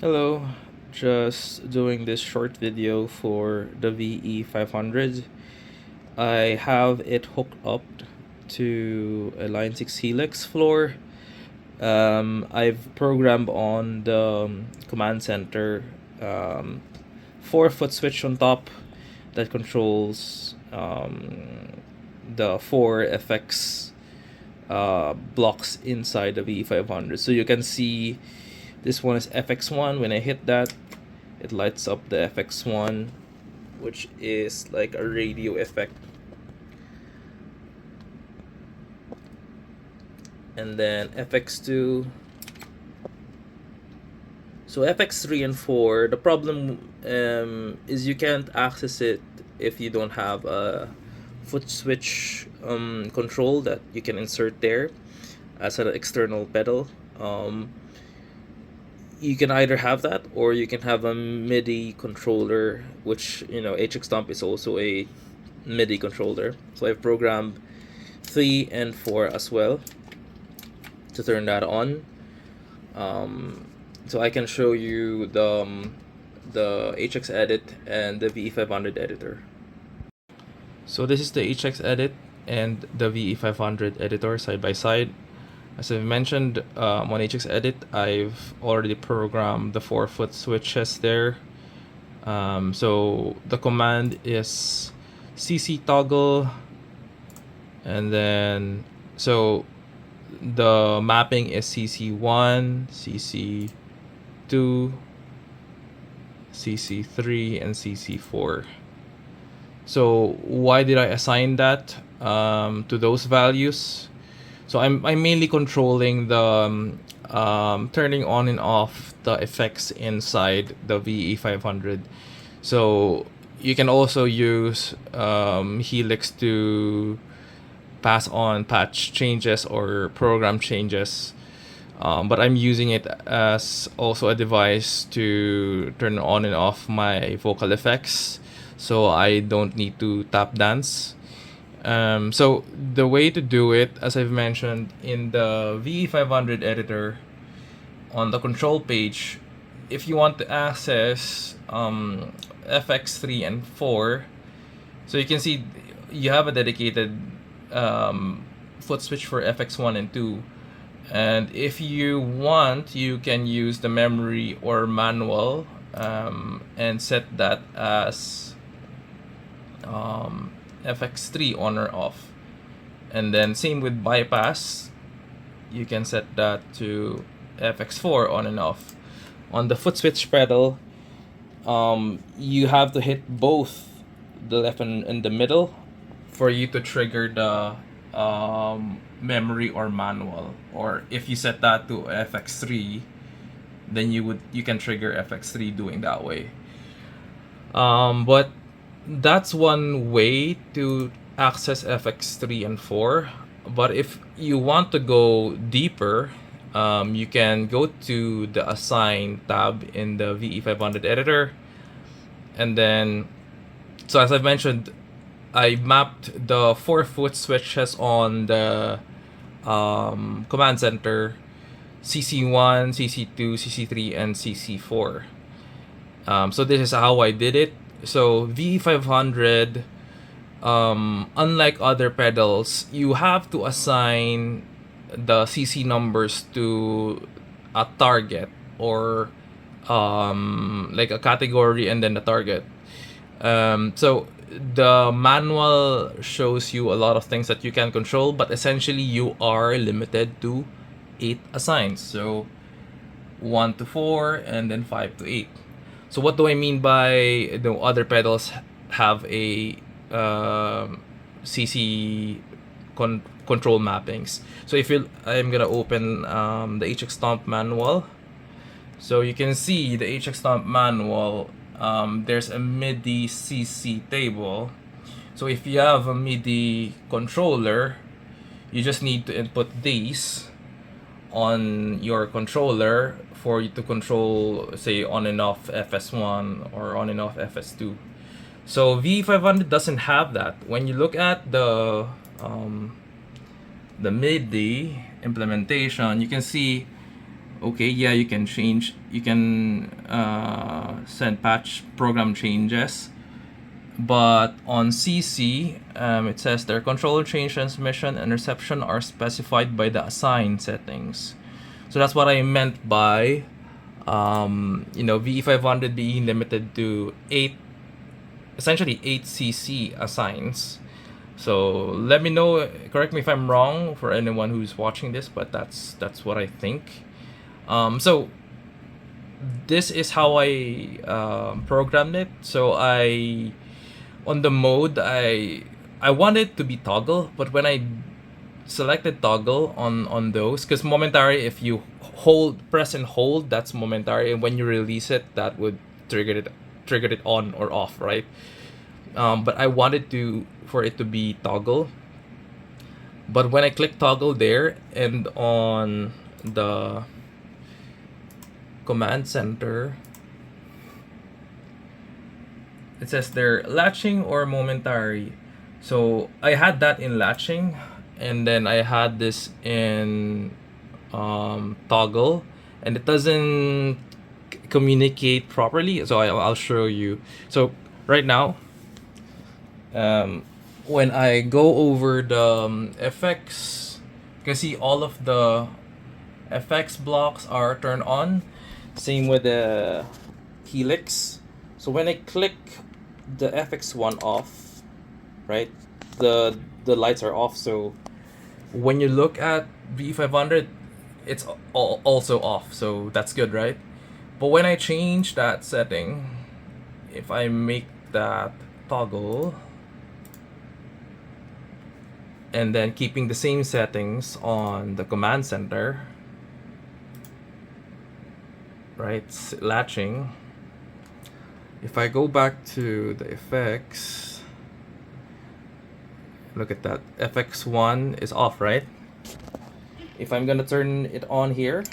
Hello, just doing this short video for the VE-500. I have it hooked up to a Line 6 Helix floor. I've programmed on the command center 4-foot switch on top that controls the 4 FX blocks inside the VE-500. So you can see this one is FX1. When I hit that, it lights up the FX1, which is like a radio effect. And then FX2. So FX3 and 4, the problem is you can't access it if you don't have a foot switch control that you can insert there as an external pedal. You can either have that or you can have a MIDI controller, which, HX Stomp is also a MIDI controller. So I've programmed 3 and 4 as well to turn that on. So I can show you the HX edit and the VE-500 editor. So this is the HX edit and the VE-500 editor side by side. As I've mentioned, on HX edit, I've already programmed the 4-foot switches there. So the command is cc toggle, and then so the mapping is cc1, cc2, cc3, and cc4. So why did I assign that to those values? So I'm mainly controlling the turning on and off the effects inside the VE-500. So you can also use Helix to pass on patch changes or program changes. But I'm using it as also a device to turn on and off my vocal effects, so I don't need to tap dance. So the way to do it, as I've mentioned, in the VE-500 editor, on the control page, if you want to access FX3 and 4, so you can see you have a dedicated foot switch for FX1 and 2. And if you want, you can use the memory or manual and set that as FX3 on or off. And then same with bypass, you can set that to FX4 on and off. On the foot switch pedal, you have to hit both the left and the middle for you to trigger the memory or manual. Or if you set that to FX3, then you can trigger FX3 doing that way. But that's one way to access FX3 and 4. But if you want to go deeper, you can go to the Assign tab in the VE-500 editor. And then, so as I've mentioned, I mapped the 4-foot switches on the command center, CC1, CC2, CC3, and CC4. So this is how I did it. So VE-500, unlike other pedals, you have to assign the CC numbers to a target or like a category and then the target. So the manual shows you a lot of things that you can control, but essentially you are limited to 8 assigns. So 1 to 4 and then 5 to 8. So what do I mean by the other pedals have a CC control mappings? So I'm gonna open the HX Stomp manual. So you can see the HX Stomp manual. There's a MIDI CC table. So if you have a MIDI controller, you just need to input these on your controller for you to control, say, on and off FS1 or on and off FS2. So VE-500 doesn't have that. When you look at the MIDI implementation, you can see Okay, yeah, you can change, you can send patch program changes, but on CC, it says their controller change transmission and reception are specified by the assigned settings. So that's what I meant by VE-500 being limited to essentially 8 CC assigns. So let me know, correct me if I'm wrong for anyone who's watching this, but that's what I think. So this is how I programmed it. So on the mode, I want it to be toggle, but when I selected toggle on those, because momentary, if you press and hold, that's momentary, and when you release it, that would trigger it on or off, right? But I wanted for it to be toggle. But when I click toggle there and on the command center, it says they're latching or momentary. So I had that in latching, and then I had this in toggle, and it doesn't communicate properly. So I'll show you. So right now, when I go over the effects, you can see all of the effects blocks are turned on. Same with the Helix. So when I click the FX1 off, right, the lights are off. So when you look at VE-500, it's also off. So that's good, right? But when I change that setting, if I make that toggle, and then keeping the same settings on the command center, right, latching. If I go back to the effects, look at that, FX1 is off, right? If I'm gonna turn it on here,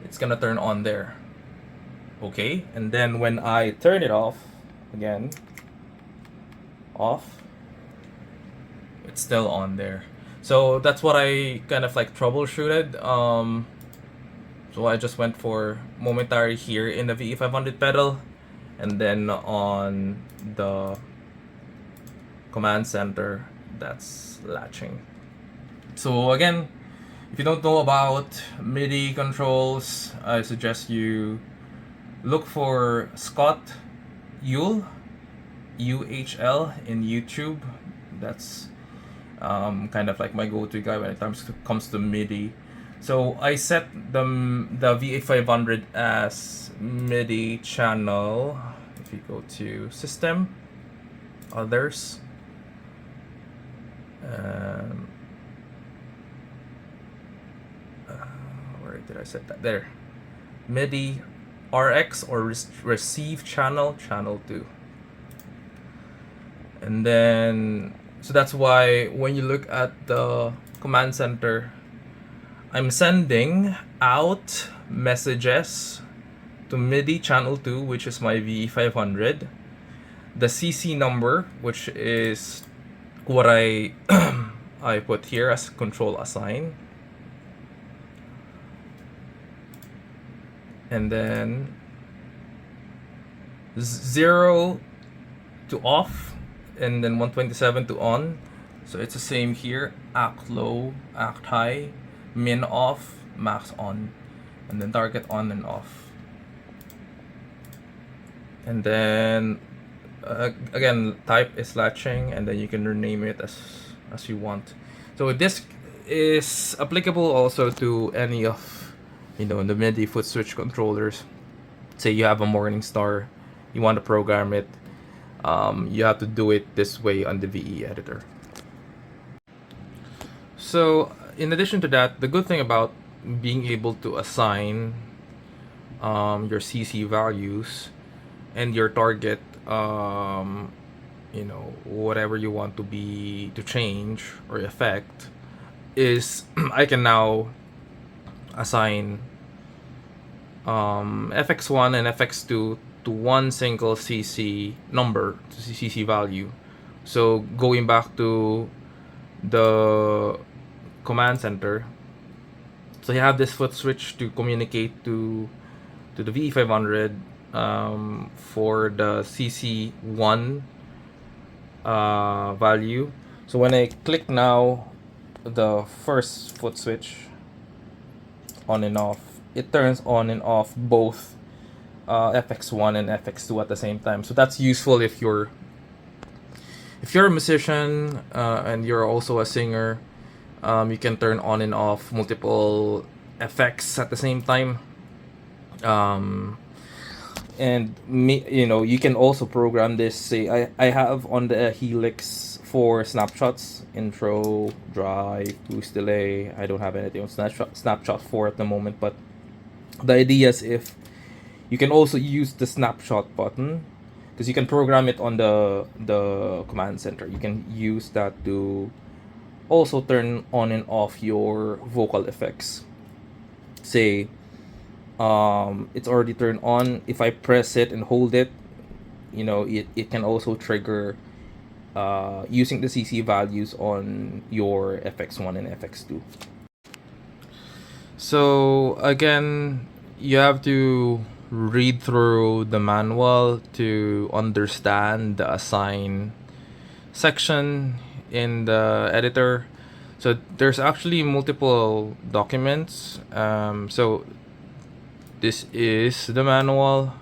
it's gonna turn on there. Okay, and then when I turn it off again, off, it's still on there. So that's what I kind of like troubleshooted. So I just went for momentary here in the VE-500 pedal, and then on the command center, that's latching. So again, if you don't know about MIDI controls, I suggest you look for Scott Uhl, UHL in YouTube. That's kind of like my go-to guy when it comes to MIDI. So I set the VE-500 as MIDI channel. If you go to System, Others, where did I set that? There, MIDI RX or Receive channel 2. And then, so that's why when you look at the command center, I'm sending out messages to MIDI channel 2, which is my VE-500. The CC number, which is what I I put here as control assign. And then 0 to off, and then 127 to on. So it's the same here, act low, act high, min off, max on, and then target on and off. And then again, type is latching, and then you can rename it as you want. So this is applicable also to any of the MIDI foot switch controllers. Say you have a Morningstar, you want to program it, you have to do it this way on the VE editor. So in addition to that, the good thing about being able to assign your CC values and your target, whatever you want to change or affect, is I can now assign FX1 and FX2 to one single CC number, CC value. So going back to the command center, So you have this foot switch to communicate to the VE-500 for the CC1 value. So when I click now the first foot switch on and off, it turns on and off both FX1 and FX2 at the same time. So that's useful if you're a musician and you're also a singer. You can turn on and off multiple effects at the same time. And you can also program this. Say I have on the Helix 4 snapshots: intro, drive, boost, delay. I don't have anything on snapshot 4 at the moment, but the idea is if you can also use the snapshot button, because you can program it on the command center. You can use that to also turn on and off your vocal effects. Say it's already turned on. If I press it and hold it, it can also trigger using the CC values on your FX1 and FX2. So again, you have to read through the manual to understand the assign section in the editor. So there's actually multiple documents. So this is the manual.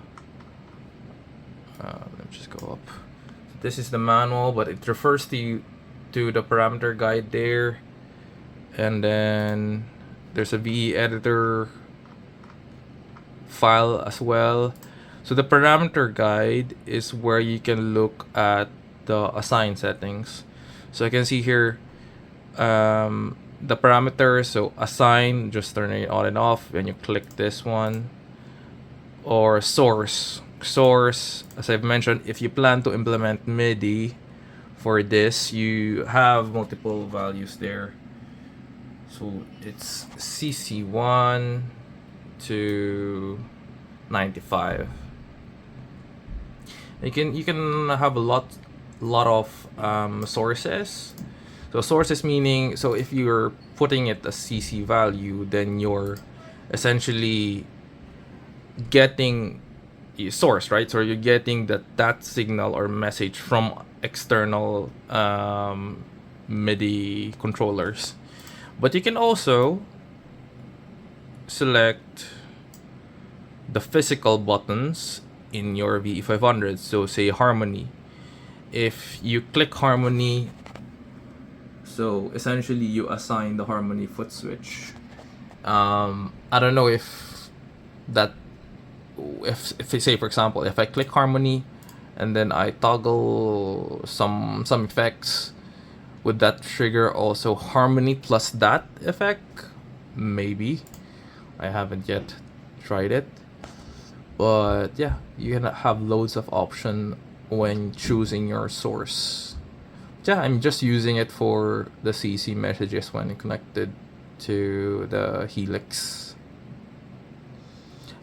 Let me just go up. This is the manual, but it refers to the parameter guide there, and then there's a VE editor file as well. So the parameter guide is where you can look at the assign settings. So I can see here the parameters. So assign, just turning it on and off when you click this one. Or source, as I've mentioned, if you plan to implement MIDI for this, you have multiple values there. So it's CC1 to 95. You can have a lot of sources. So sources meaning, so if you're putting it as CC value, then you're essentially getting a source, right? So you're getting that signal or message from external MIDI controllers. But you can also select the physical buttons in your VE-500. So say harmony. If you click harmony, so essentially you assign the harmony foot switch. I don't know if I say, for example, if I click harmony and then I toggle some effects, would that trigger also harmony plus that effect? Maybe. I haven't yet tried it. But yeah, you can have loads of option when choosing your source. Yeah, I'm just using it for the CC messages when connected to the Helix.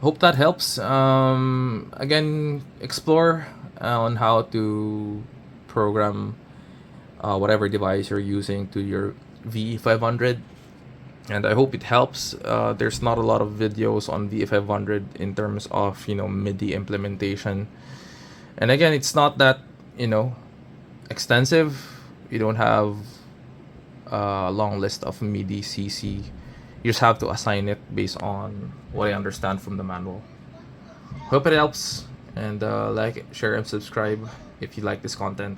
Hope that helps. Again, explore on how to program whatever device you're using to your VE-500, and I hope it helps. There's not a lot of videos on VE-500 in terms of MIDI implementation, and again, it's not that extensive. You don't have a long list of MIDI CC. You just have to assign it based on what I understand from the manual. Hope it helps, and like, share, and subscribe if you like this content.